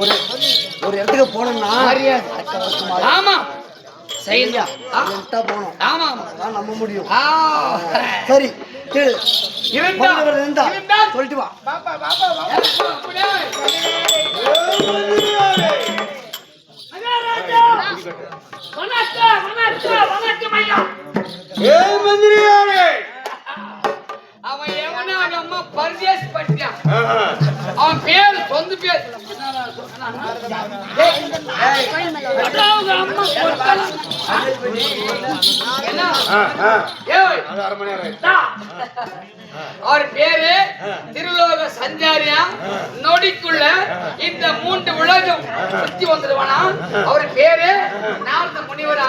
ஒரு ஒரு இடத்துக்கு போனோம்னா ஆமா சரியா போனோம். ஆமா அதான் நம்ப முடியும். சரி சொல்லிட்டு வா. அவன் எவனா அம்மா பர்தேஸ் பண்ணிட்டான். அவன் பேரு சொந்த பேர் அவர் பேரு திருலோக சஞ்சாரியா. நொடிக்குள்ள இந்த 3 உலகம் சுத்தி வந்துடுவானா. அவர் பேரு நாரத முனிவரா.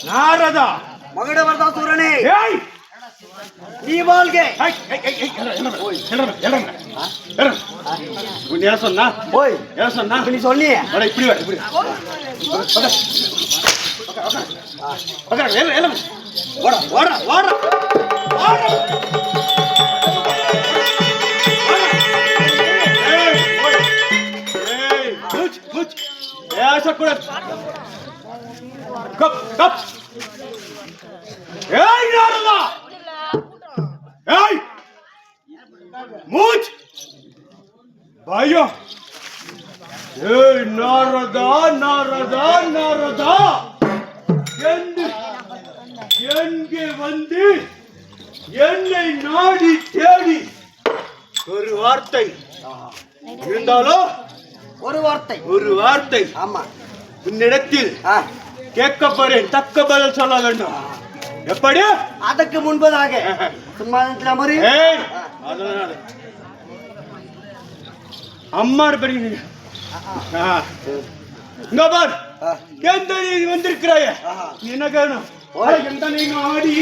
நாரதா மகுடவர்தாசூரனே, நீ வாழ்க. சொன்னா போய் சொன்னா நீ சொல்லி இப்படி இப்படி ஓட ஓட ஓட கப் கப். ஏய் நாரதா, ஏய் மூச் பாயோ. ஏய் நாரதா நாரதா நாரதா, எங்கே வந்து என்னை நாடி தேடி ஒரு வார்த்தை இருந்தாலும் ஒரு வார்த்தை ஆமா உன்னிடத்தில் கேட்கப்படுறேன். தக்க பதில் சொல்ல வேண்டும். எப்படி? அதற்கு முன்பதாக அம்மா இருப்பீங்க. இங்க பார், எந்த நீ வந்திருக்கிறாய என்ன வேணும்? எந்த நீ ஆடி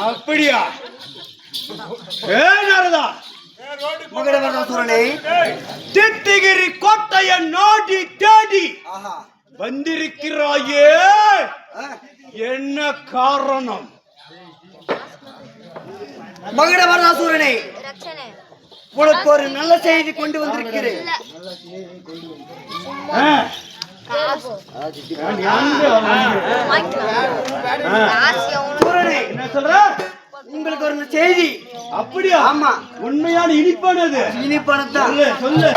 அப்படியா? திட்டிகிரி கோட்டையை நாடி தேடி வந்திருக்கிறாயே, என்ன காரணம்? மகுடவர்தாசூரனே, உனக்கு ஒரு நல்ல செய்தி கொண்டு வந்திருக்கிறேன். என்ன சொல்ற? உங்களுக்கு ஒரு செய்தி. அப்படியா? ஆமா. உண்மையான இனிப்பானது. இனிப்பானதான். சொல்லு சொல்லு.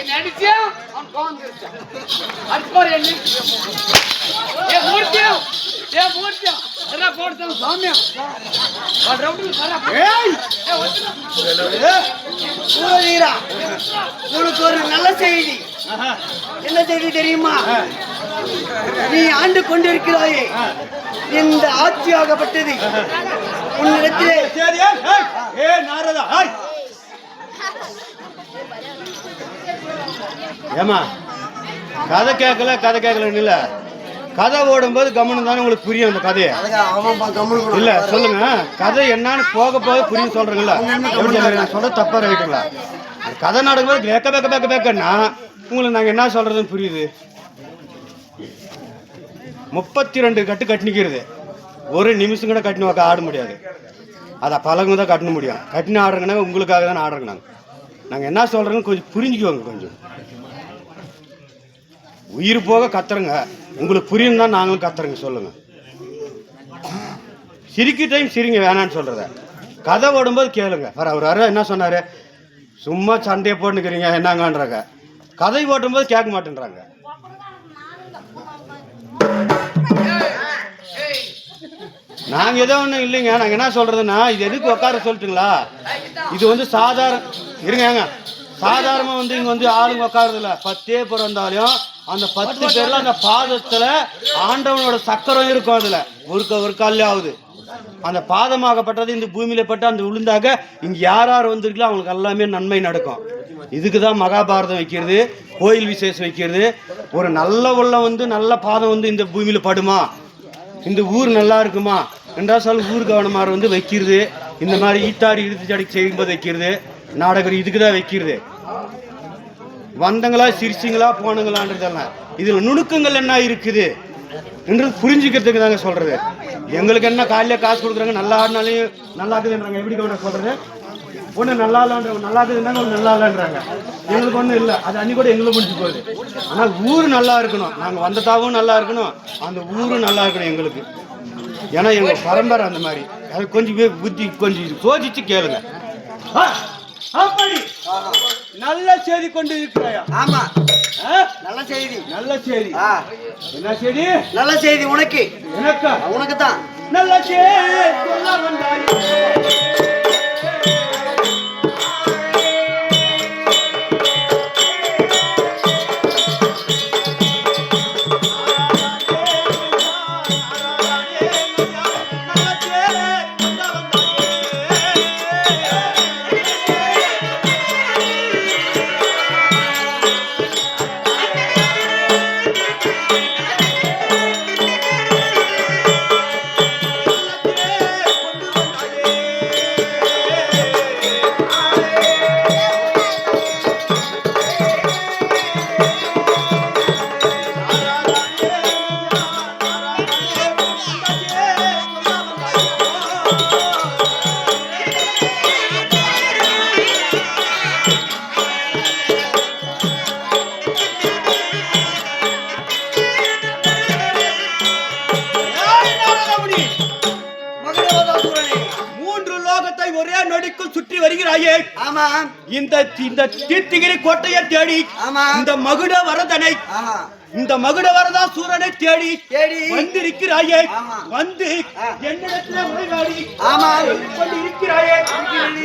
என்ன அடிச்சியா அவன் கோவந்துருச்சான் அடிப்பாரு என்ன ஏ மூர்த்தியம் என்ன போடுறோம் சாமியா உனக்கு ஒரு நல்ல செய்தி. என்ன செய்தி தெரியுமா? நீ ஆண்டு கொண்டிருக்கிறாயே, இந்த ஆட்சியாகப்பட்டது உன்னிடத்திலே. ஏமா கதை கேட்கல இல்ல, கதை ஓடும்போது கவனம் தானே உங்களுக்கு புரியும் அந்த கதையை. இல்ல சொல்லுங்க, கதை என்னன்னு போக புரியும் சொல்றீங்களா? நான் சொல்ற தப்பா ரைட்டுங்களா? கதை நடக்கும்போது பேக்கன்னா உங்களுக்கு நாங்க என்ன சொல்றதுன்னு புரியுது. 32 கட்டு கட்டினிக்கிறது, ஒரு நிமிஷம் கூட கட்டினு வைக்க ஆட முடியாது. அதை பழகும் தான் கட்டண முடியும். கட்டினு ஆடுறங்கன்னா உங்களுக்காக தானே ஆடுறோங்க. நாங்கள் என்ன சொல்கிறோன்னு கொஞ்சம் புரிஞ்சுக்குவோங்க. கொஞ்சம் உயிர் போக கத்துறங்க, உங்களுக்கு புரியும் தான் நாங்களும் கத்துறங்க. சொல்லுங்கள், சிரிக்க டைம் சிரிங்க, வேணான்னு சொல்கிறத. கதை ஓடும்போது கேளுங்க. அவர் வர என்ன சொன்னார், சும்மா சண்டையை போட்டுக்கிறீங்க என்னங்கன்றாங்க. கதை ஓட்டும்போது கேட்க மாட்டேன்றாங்க. நாங்க ஏதோ ஒன்றும் இல்லைங்க. நாங்கள் என்ன சொல்றதுன்னா, இது எதுக்கு உட்கார சொல்லிட்டுங்களா? இது வந்து இருங்க சாதாரணமாக வந்து இங்கே வந்து ஆளுங்க உட்காரதில்ல. 10 பேர் வந்தாலும் அந்த 10 பேர்ல அந்த பாதத்தில் ஆண்டவனோட சக்கரம் இருக்கும். அதில் ஒரு காலே ஆகுது. அந்த பாதமாகப்பட்டது இந்த பூமியில பட்டு அந்த விழுந்தாக இங்கே யார் வந்திருக்கலாம் அவங்களுக்கு எல்லாமே நன்மை நடக்கும். இதுக்கு தான் மகாபாரதம் வைக்கிறது, கோயில் விசேஷம் வைக்கிறது. ஒரு நல்ல உள்ளம் வந்து நல்ல பாதம் வந்து இந்த பூமியில படுமா, இந்த ஊர் நல்லா இருக்குமா என்றால் சொல் ஊர் கவனமாக வந்து வைக்கிறது. இந்த மாதிரி ஈத்தாடி இறுதிச்சாடி செய்யும்போது வைக்கிறது. நாடகம் இதுக்கு தான் வைக்கிறது. வந்தங்களா சிரிச்சிங்களா போனங்களான்றதெல்லாம் இதில் நுணுக்கங்கள் என்ன இருக்குது என்று புரிஞ்சுக்கிறதுக்கு தாங்க சொல்றது. எங்களுக்கு என்ன காலையில் காசு கொடுக்குறாங்க, நல்லா ஆடினாலையும் நல்லா இருக்குதுன்றாங்க. எப்படி கவனம் சொல்றது? ஒன்று நல்லா இல்லைன்ற நல்லா இருக்குதுன்னா ஒன்று நல்லா இல்லைன்றாங்க. எங்களுக்கு ஒன்றும் இல்லை, அது அன்னி கூட எங்களுக்கு முடிஞ்சு போகுது. ஆனால் ஊர் நல்லா இருக்கணும், நாங்கள் வந்ததாகவும் நல்லா இருக்கணும், அந்த ஊரும் நல்லா இருக்கணும் எங்களுக்கு. ஏன்னா எங்கள் பரம்பரை அந்த மாதிரி. அது கொஞ்சம் புத்தி கொஞ்சம் சோதிச்சு கேளுங்க. அப்படி நல்ல செய்தி கொண்டு இருக்கிறாயா? ஆமா, நல்ல செய்தி. நல்ல செய்தி. என்ன செய்தி? நல்ல செய்தி. உனக்கு உனக்கு தான் நல்ல செய்தி சொல்ல வந்தாயே. ஒரே நொடிக்குள் சுற்றி வருகிறாயே. ஆமா, இந்த தீர்த்திகிரி கோட்டையை தேடி இந்த மகுட வரதனை, இந்த மகுட வரதா சூரனை தேடி வந்திருக்கிறாயே. வந்து என்னிடத்திலே உரையாடி இருக்கிறாயே.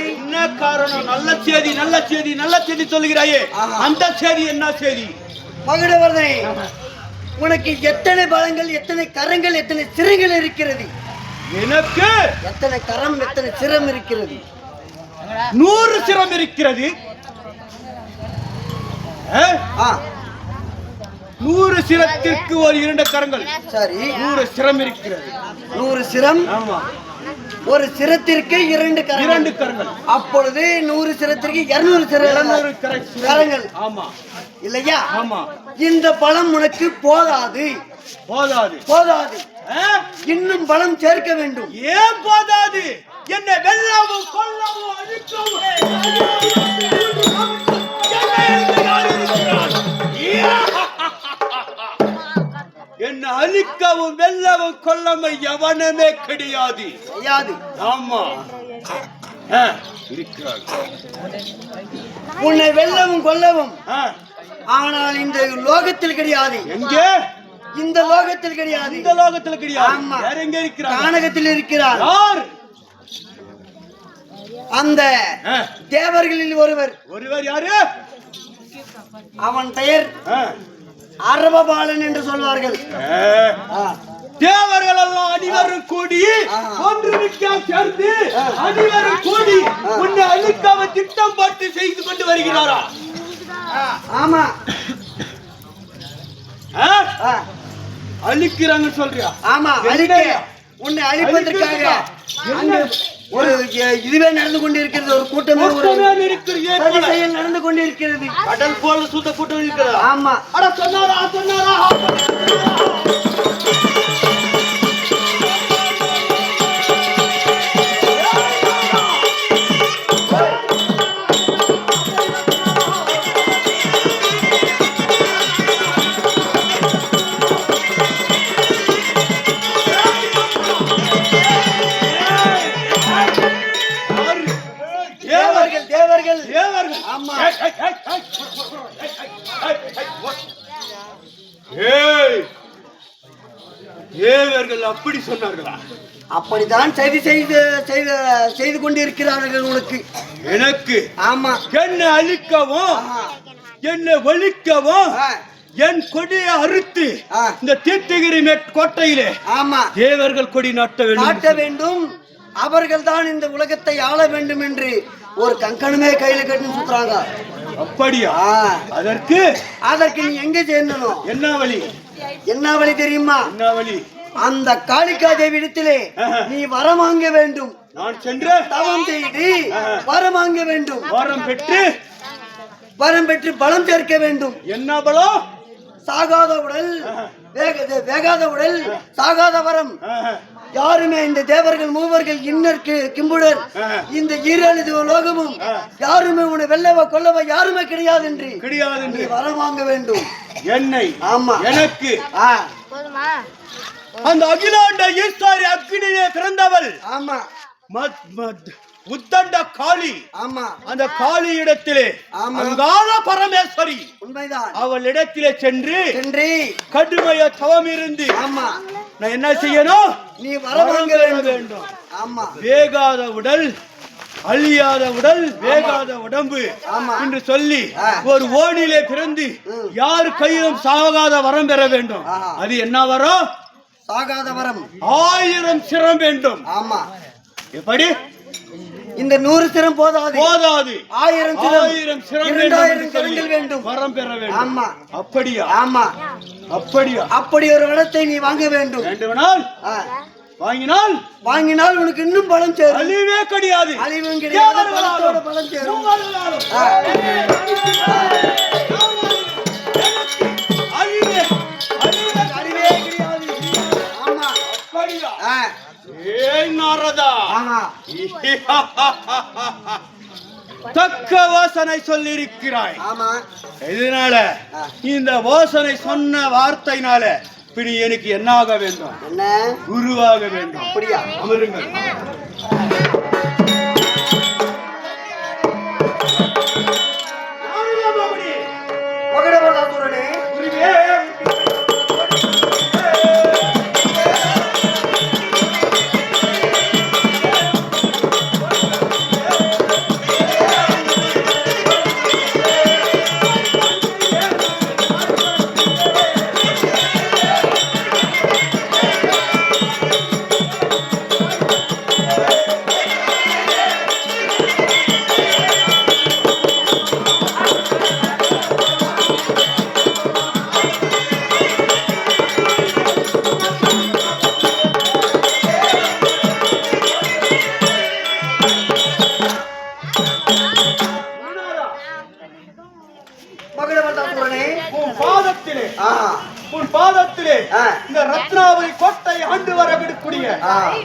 என்ன காரணம்? நல்ல செய்தி நல்ல செய்தி நல்ல செய்தி சொல்லுகிறாயே. அந்த செய்தி என்ன செய்தி? மகுட வரதனை, உனக்கு எத்தனை பலங்கள், எத்தனை கரங்கள், எத்தனை சிரங்கள் இருக்கிறது? எனக்கு எத்தனை கரம், எத்தனை சிரம் இருக்கிறது? 100 சிரம் இருக்கிறது. 100 சிரத்திற்கு ஒரு 2 கரங்கள். சரி, 100 சிரம் இருக்கிறது. 100 சிரம். ஆமா, ஒரு சிரத்திற்கு 2 கரங்கள். அப்பொழுது 100 சிரத்திற்கு 200 கரங்கள். ஆமா இல்லையா? ஆமா. இந்த பலம் உனக்கு போதாது. போதாது. இன்னும் பலம் சேர்க்க வேண்டும். ஏன் போதாது? என்னை வெல்லவும் கொல்லவும் அழிக்கவும் என்னை அழிக்கவும் வெல்லவும் கொல்லவும் எவனுமே கிடையாது. கிடையாது. ஆமா, இருக்கிறார்கள். உன்னை வெல்லவும் கொல்லவும். ஆ. ஆனால் இந்த லோகத்தில் கிடையாது. எங்கே? இந்த லோகத்தில் கிடையாது. இந்த லோகத்தில் கிடையாது. ஆமா. வேற எங்க இருக்கிறார்? கானகத்தில் இருக்கிறார். யார்? அந்த தேவர்களில் ஒருவர். ஒருவர் யாரு? அவன் பெயர் அரபபாலன் என்று சொல்வார்கள். தேவர்கள் எல்லாம் அனைவரும் கூடி ஒன்றுமிக்க சேர்ந்து அனைவரும் கூடி உன்னை அழிக்காம திட்டம் போட்டு செய்து கொண்டு வருகிறாரா? ஆமா. அழிக்கிறாங்க சொல்றியா? ஆமா, அழிக்க உன்னை அழிப்பதற்காக ஒரு இதுவே நடந்து கொண்டிருக்கிறது. ஒரு கூட்டமே நடந்து கொண்டிருக்கிறது. கடல் போல சுத்த கூட்டம் இருக்கிறதா? ஆமா. அட சொன்னாரா சொன்னாரா? தேவர்கள் அப்படி சொன்னார்களா? அப்படித்தான் செய்து கொண்டிருக்கிறார்கள் உனக்கு, எனக்கு. ஆமா. என்னை அழிக்கவும் என்னை ஒழிக்கவும் என் கொடியை அறுத்து இந்த தீர்த்தகிரி கோட்டையிலே ஆமா தேவர்கள் கொடி நாட்ட வேண்டும். அவர்கள் தான் இந்த உலகத்தை ஆள வேண்டும் என்று ஒரு கங்கணமே கையில கட்டி சுத்துறாங்க. அப்படியா? அதற்கு நீ எங்க சேர்ந்தனும்? என்ன வழி தெரியுமா? என்ன வழி? அந்த காளிகா தேவி இடத்திலே நீ வரம் வாங்க வேண்டும். நான் சென்று தவம் செய்து வரம் வாங்க வேண்டும். வரம் பெற்று பலம் சேர்க்க வேண்டும். என்ன பலம்? சாகாத உடல், வேகாத உடல், சாகாத வரம். யாருமே இந்த தேவர்கள் மூவர்கள் இன்னற்கு கிம்புடர் இந்த ஈரேழு லோகமும் யாருமே உன்னை வெல்லவ கொல்லவ யாருமே கிடையாது என்று வரம் வாங்க வேண்டும். என்னை? ஆமா. எனக்கு அந்த அகிலாண்ட ஈஸ்வரி அக்னியே பிறந்தவள். ஆமா. உத்தண்ட காளி. ஆமா. அந்த காளி இடத்திலே அங்காள பரமேஸ்வரி. உண்மைதான். அவள் இடத்திலே சென்று கடுமைய தவம் இருந்து. ஆமா. நான் என்ன செய்யணும்? நீ வரம் வாங்க வேண்டும். ஆமா. வேகாத உடல், அழியாத உடல், வேகாத உடம்பு என்று சொல்லி ஒரு ஓடியிலே பிறந்து யார் கையிலும் சாகாத வரம் பெற வேண்டும். அது என்ன வரம்? சாகாத வரம். 1000 சிரம் வேண்டும். ஆமா. எப்படி? இந்த 100 சிரம் போதாது. 1000 சிரம் 2000 வேண்டும். வரம் பெற வேண்டும். ஆமா. அப்படியா? ஆமா. அப்படியா? அப்படி ஒரு இடத்தை நீ வாங்க வேண்டும். வாங்கினால் உனக்கு இன்னும் பலம் சேரும். அழிவே கிடையாது. அழிவும் கிடையாது. பலத்தோட பலம் சேரும். அழிவே கிடையாது. ஆமா. அப்படியா? ஏய் நாரதா. ஆமா. தக்க வாசனை சொல்லியிருக்கிறாய். ஆமா. இதனால இந்த வாசனை சொன்ன வார்த்தையினால பிடி எனக்கு என்ன ஆக வேண்டும்? என்ன? குருவாக வேண்டும். அப்படியா? அமருங்கள். உன் பாதத்திலே இந்த ரத்னாவதி கோட்டை ஆண்டு வரக்கூடிய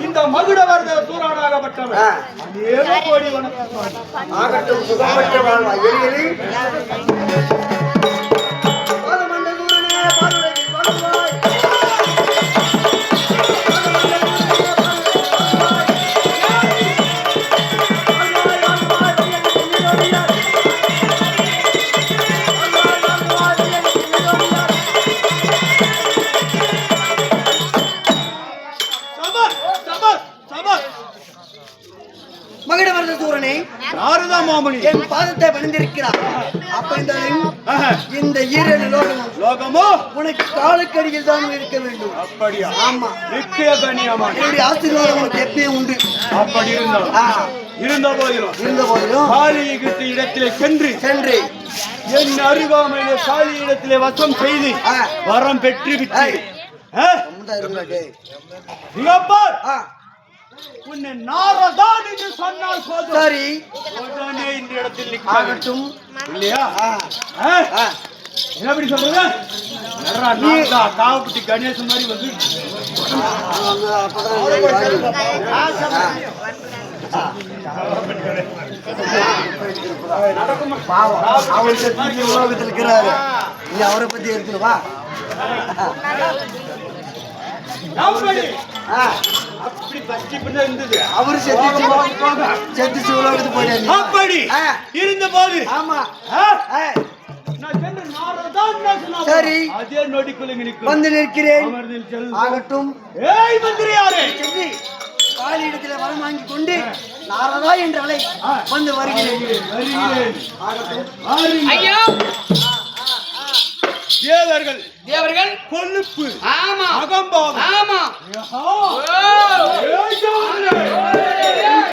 இந்த மகுடவர்த சூரானாகப்பட்டவர் அநேக கோடி வணக்கம். ஆகட்டும், சுகப்பட்ட வாழ்வா. சிகாமணி என் பாதத்தை பணிந்திருக்கிறார். அப்ப இந்த ஈரேழு லோகமோ உனக்கு காலுக்கடியில் தான் இருக்க வேண்டும். அப்படியா? ஆமா, நித்திய கண்ணியமா என்னுடைய ஆசீர்வாதம் உனக்கு எப்பயும் உண்டு. அப்படி இருந்த போதிலும் காளியிட்டு இடத்திலே சென்று என் அருகாமையிலே காளி இடத்திலே வசம் செய்து வரம் பெற்று விட்டு உன்னை நாரதான் என்று சொன்னால் போதும். சரி, உடனே இந்த இடத்தில் ஆகட்டும். இல்லையா? எப்படி சொல்றது? காவப்பட்டி கணேசன் மாதிரி வந்து உலகத்தில் இருக்கிறாரு. நீ அவரை பத்தி எடுத்துவா. அப்படி பற்றி இருந்தது. அவரு செத்து உலகத்துக்கு போயிட்டாரு. அப்படி இருந்த போது ஆமா, சரி, அதே நொடிக்குள்ள வந்து நிற்கிறேன். ஆகட்டும். ஏய் மந்திரியாரே, காலியிடத்தில் வரம் வாங்கி கொண்டு நாரதா என்ற அலை வந்து வருகிறேன். ஐயா, தேவர்கள் கொழுப்பு, ஆமா, அகம்பாவம், ஆமா,